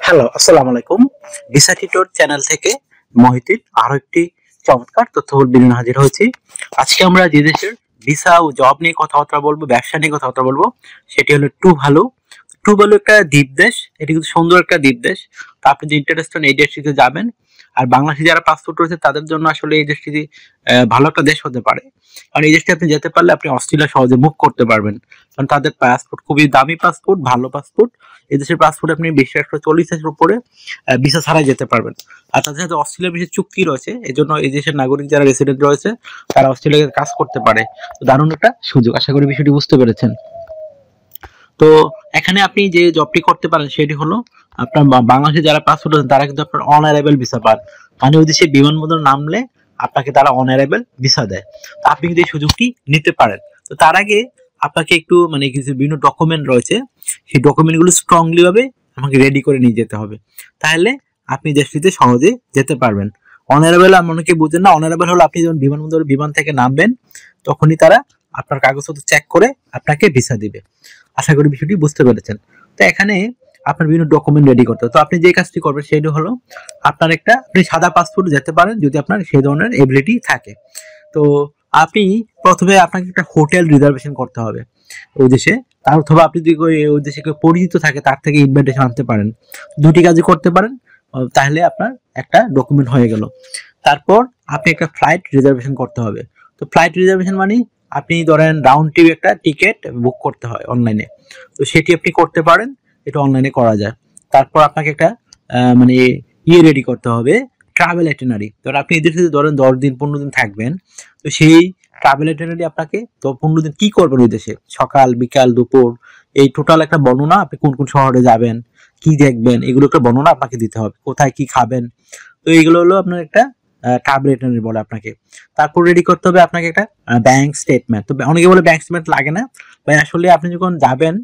Hello, আসসালামু আলাইকুম। Visa tutor channel থেকে মহিতিন আরো একটি চমৎকার তথ্যবহুল ভিডিও নিয়ে হাজির হয়েছি। আজকে আমরা যে দেশের ভিসা ও জব নিয়ে কথাবার্তা বলবো, ব্যবসা নিয়ে কথাবার্তা বলবো, সেটি হলো টুভালু। টুভালু একটা দ্বীপ দেশ, এটি কিন্তু সুন্দর একটা দ্বীপ দেশ। তো আপনি যে ইন্টারেস্টেড এই দেশটিতে যাবেন, আর বাংলাদেশে যারা পাসপোর্ট রয়েছে তাদের জন্য আসলে এই দেশটি ভালো একটা দেশ হতে পারে। কারণ এই দেশটি আপনি যেতে পারলে আপনি অস্ট্রেলিয়া সহজে মুভ করতে পারবেন, কারণ তাদের পাসপোর্ট খুবই দামি পাসপোর্ট, ভালো পাসপোর্ট। এই দেশের পাসপোর্ট আপনি 20-40 উপরে ভিসা ছাড়াই যেতে পারবেন। আর তাদের সাথে অস্ট্রেলিয়ার বেশি চুক্তি রয়েছে, এই জন্য এই দেশের নাগরিক যারা রেসিডেন্ট রয়েছে তারা অস্ট্রেলিয়ায় কাজ করতে পারে। তো দারুণ একটা সুযোগ, আশা করি বিষয়টি বুঝতে পেরেছেন। তো এখানে আপনি যে জবটি করতে পারেন সেটি হলো আপনার বাংলাদেশে যারা পাসপোর্ট আছেন তারা কিন্তু আপনার অনারাইভেল ভিসা পান, মানে ওই দেশে বিমানবন্দর নামলে আপনাকে তারা অনারাইভেল ভিসা দেয়। তো আপনি কিন্তু এই সুযোগটি নিতে পারেন। তো তার আগে আপনাকে একটু মানে কিছু বিভিন্ন ডকুমেন্ট রয়েছে, সেই ডকুমেন্টগুলো স্ট্রংলি ভাবে আমাকে রেডি করে নিয়ে যেতে হবে, তাহলে আপনি দেশটিতে সহজে যেতে পারবেন। অনারেবল অনেকে বুঝেন না, অনারেবল হলো আপনি যখন বিমানবন্দর বিমান থেকে নামবেন তখনই তারা আপনার কাগজপত্র চেক করে আপনাকে ভিসা দিবে। আশা করি বিষয়টি বুঝতে পেরেছেন। তো এখানে আপনার বিভিন্ন ডকুমেন্ট রেডি করতে হবে। তো আপনি যে কাজটি করবেন সেটি হলো আপনার আপনি সাদা পাসপোর্ট যেতে পারেন যদি আপনার সেই ধরনের এবিলিটি থাকে। তো আপনি প্রথমে আপনাকে একটা হোটেল রিজার্ভেশন করতে হবে ওই দেশে, তার অথবা আপনি যদি ওই দেশে কেউ পরিচিত থাকে তার থেকে ইনভাইটেশন আনতে পারেন। দুটি কাজই করতে পারেন, তাহলে আপনার একটা ডকুমেন্ট হয়ে গেল। তারপর আপনি একটা ফ্লাইট রিজার্ভেশন করতে হবে। তো ফ্লাইট রিজার্ভেশন মানে আপনি ধরেন রাউন্ড ট্রিপ একটা টিকিট বুক করতে হয় অনলাইনে, তো সেটি আপনি করতে পারেন, এটা অনলাইনে করা যায়। তারপর আপনাকে একটা মানে রেডি করতে হবে, ট্রাভেল এটিনারি। ধর আপনি এদের সাথে ধরেন 10 দিন 15 দিন থাকবেন, তো সেই ট্রাভেল এটিনারি আপনাকে তো 15 দিন কি করবেন ওই দেশে, সকাল বিকাল দুপুর এই টোটাল একটা বর্ণনা, আপনি কোন কোন শহরে যাবেন, কি দেখবেন, এগুলো একটা বর্ণনা আপনাকে দিতে হবে, কোথায় কি খাবেন। তো এইগুলো হলো আপনার একটা ট্রাভেল এটিনারি বলে আপনাকে। তারপর রেডি করতে হবে আপনাকে একটা ব্যাংক স্টেটমেন্ট। তো অনেকে বলে ব্যাংক স্টেটমেন্ট লাগে না, ভাই আসলে আপনি যখন যাবেন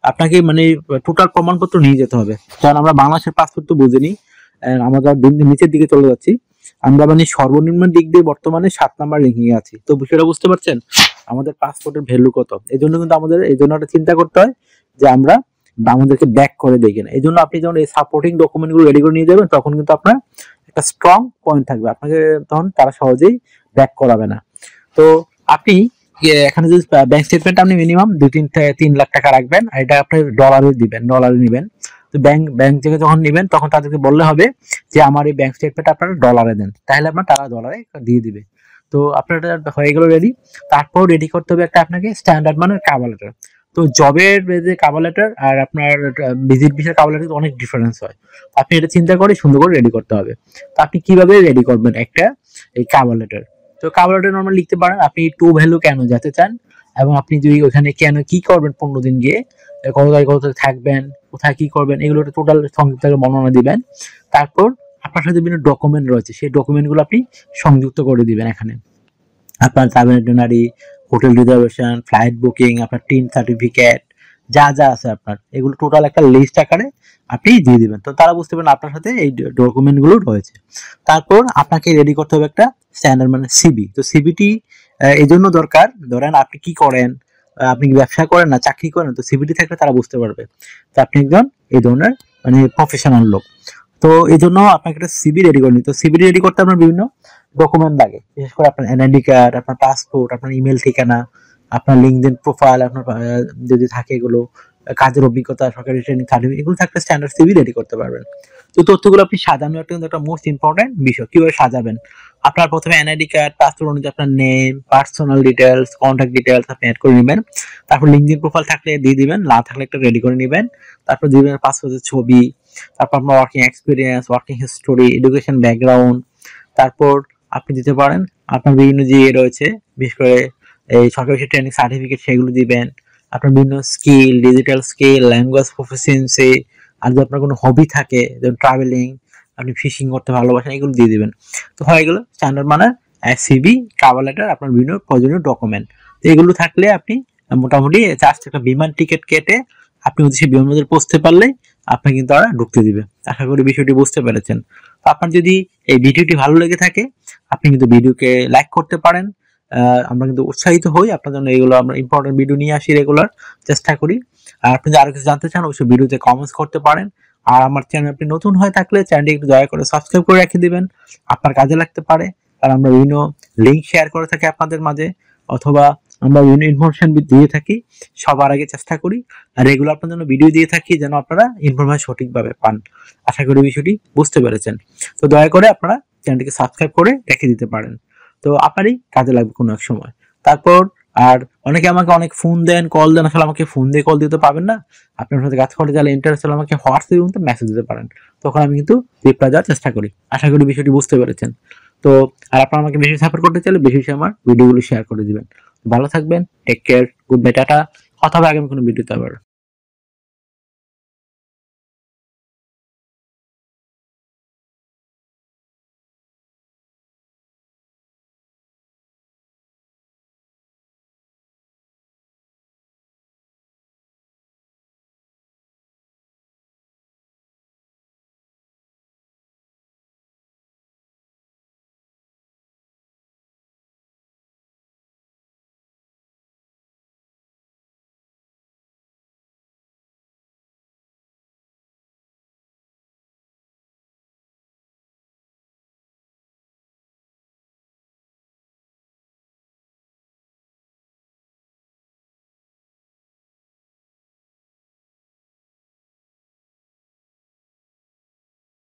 আপনাকে মানে টোটাল প্রমাণপত্র নিয়ে যেতে হবে। কারণ আমরা বাংলাদেশের পাসপোর্ট তো বুঝিনি, আমরা দিন দিন নিচের দিকে চলে যাচ্ছি, আমরা মানে সর্বনিম্ন দিক দিয়ে বর্তমানে 7 নাম্বার র্যাঙ্কিং এ আছি। তো বিষয়টা বুঝতে পারছেন আমাদের পাসপোর্টের ভ্যালু কত। এই জন্য কিন্তু আমাদের এই জন্য একটা চিন্তা করতে হয় যে আমরা আমাদেরকে ব্যাক করে দেখি না। এই জন্য আপনি যখন এই সাপোর্টিং ডকুমেন্ট গুলো রেডি করে নিয়ে যাবেন তখন কিন্তু আপনার একটা স্ট্রং পয়েন্ট থাকবে, আপনাকে তখন তারা সহজেই ব্যাক করাবে না। তো আপনি এখানে যদি ব্যাংক স্টেটমেন্ট আপনি মিনিমাম 2-3 লাখ টাকা রাখবেন, আর এটা আপনি ডলারে দিবেন, ডলারে নেবেন। তো ব্যাংক থেকে যখন নেবেন তখন তাদেরকে বললে হবে যে আমার এই ব্যাংক স্টেটমেন্ট আপনারা ডলারে দেন, তাহলে আপনার তারা ডলারে দিয়ে দিবে। তো আপনার হয়ে গেল রেডি। তারপর রেডি করতে হবে একটা আপনাকে স্ট্যান্ডার্ড মানের কভার লেটার। তো জবের যে কভার লেটার আর আপনার ভিজিট ভিসার কভার লেটার অনেক ডিফারেন্স হয়, আপনি এটা চিন্তা করে সুন্দর করে রেডি করতে হবে। তো আপনি কিভাবে রেডি করবেন একটা এই কভার লেটার? তো কভার লেটার নরমাল লিখতে পারেন আপনি টুভালু কেন যেতে চান, এবং আপনি যদি ওখানে কেন কি করবেন 15 দিন গিয়ে, কত তারিখ কত তারিখ থাকবেন, কোথায় কি করবেন, এগুলো টোটাল সংক্ষিপ্ত বর্ণনা দিবেন। তারপর আপনার সাথে বিভিন্ন ডকুমেন্ট রয়েছে, সেই ডকুমেন্টগুলো আপনি সংযুক্ত করে দিবেন এখানে। আপনার travel itinerary, hotel reservation, flight booking, আপনার টিন সার্টিফিকেট, যা যা আছে আপনার এগুলো টোটাল একটা লিস্ট আকারে আপনি দিয়ে দিবেন। তো তারা বুঝতে পারেন আপনার সাথে এই ডকুমেন্টগুলো রয়েছে। তারপর আপনাকে রেডি করতে হবে একটা স্ট্যান্ডার্ড মানে সিবি। তো সিবিটি এই জন্য দরকার, ধরেন আপনি কি করেন, আপনি ব্যবসা করেন না চাকরি করেন, তো সিবিটি থাকলে তারা বুঝতে পারবে যে আপনি একজন এই ধরনের মানে প্রফেশনাল লোক। তো এই জন্য আপনাকে একটা সিবি রেডি করে নিতে। তো সিবি রেডি করতে আপনার বিভিন্ন ডকুমেন্ট লাগে, বিশেষ করে আপনার এনআইডি কার্ড, আপনার পাসপোর্ট, আপনার ইমেল ঠিকানা, আপনার লিঙ্কডইন প্রোফাইল, আপনার যদি থাকে এগুলো, কাজের অভিজ্ঞতা, সরকারি ট্রেনিং সার্টিফিকেট, এগুলো থাকলে স্ট্যান্ডার্ড সিভি রেডি করতে পারবেন। তো তথ্যগুলো আপনি সাজানো একটা মোস্ট ইম্পর্টেন্ট বিষয়। কিভাবে সাজাবেন? আপনার প্রথমে এনআইডি কার্ড, পাসপোর্ট অনুযায়ী আপনার name, personal details, contact details আপনি অ্যাড করে নেবেন। তারপর লিঙ্কডইন প্রোফাইল থাকলে দিয়ে দিবেন, না থাকলে একটা রেডি করে নেবেন। তারপর দিবেন পাসপোর্টের ছবি, তারপর আপনার working experience, working history, education background. তারপর আপনি দিতে পারেন আপনার বিভিন্ন যে রয়েছে, বিশেষ করে এই সরকারি ট্রেনিং সার্টিফিকেট, সেগুলো দিবেন। আপনার বিভিন্ন skill, digital skill, language proficiency, আর যদি আপনার কোনো হবি থাকে যেমন ট্রাভেলিং, আপনি ফিশিং করতে ভালোবাসেন, এগুলো দিয়ে দিবেন। তো হয়ে গেল স্ট্যান্ডার্ড মানে সিভি, কভার লেটার, আপনার বিভিন্ন প্রয়োজনীয় ডকুমেন্ট। তো এগুলো থাকলে আপনি মোটামুটি জাস্ট একটা বিমান টিকিট কেটে আপনি হচ্ছে বিমানবন্দরে পৌঁছতে পারলে আপনাকে কিন্তু তারা ঢুকতে দিবে। আশা করি বিষয়টি বুঝতে পেরেছেন। তো আপনার যদি এই ভিডিওটি ভালো লেগে থাকে আপনি কিন্তু ভিডিওকে লাইক করতে পারেন। আমরা কিন্তু উৎসাহিত হই আপনার জন্য, এগুলো আমরা ইম্পর্টেন্ট ভিডিও নিয়ে আসি রেগুলার, চেষ্টা করি। আর আপনি যদি আরো কিছু জানতে চান অবশ্যই ভিডিওতে কমেন্টস করতে পারেন, আর আমার চ্যানেল আপনি নতুন হয়ে থাকলে চ্যানেলটি একটু দয়া করে সাবস্ক্রাইব করে রেখে দিবেন, আপনার কাজে লাগতে পারে। কারণ আমরা বিভিন্ন লিঙ্ক শেয়ার করে থাকি আপনাদের মাঝে, অথবা আমরা বিভিন্ন ইনফরমেশন দিয়ে থাকি, সবার আগে চেষ্টা করি আর রেগুলার আপনার জন্য ভিডিও দিয়ে থাকি যেন আপনারা ইনফরমেশন সঠিকভাবে পান। আশা করি বিষয়টি বুঝতে পেরেছেন। তো দয়া করে আপনারা চ্যানেলটিকে সাবস্ক্রাইব করে রেখে দিতে পারেন, তো আপনারই কাজে লাগবে কোনো এক সময়। তারপর আর অনেকে আমাকে অনেক ফোন দেন, কল দেন, আসলে আমাকে ফোন দিয়ে কল দিতে পারবেন না, আপনার সাথে কাজ করতে গেলে ইন্টারেস্ট হলে আমাকে হোয়াটসঅ্যাপে কিন্তু মেসেজ দিতে পারেন, তখন আমি কিন্তু রিপ্লাই দেওয়ার চেষ্টা করি। আশা করি বিষয়টি বুঝতে পেরেছেন। তো আর আপনারা আমাকে বেশি সাপোর্ট করতে চাইলে বেশি বেশি আমার ভিডিওগুলো শেয়ার করে দিবেন। ভালো থাকবেন, take care, good bye, tata. কথা হবে আগামী কোনো ভিডিওতে আবার।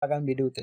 আগামী ভিডিওতে।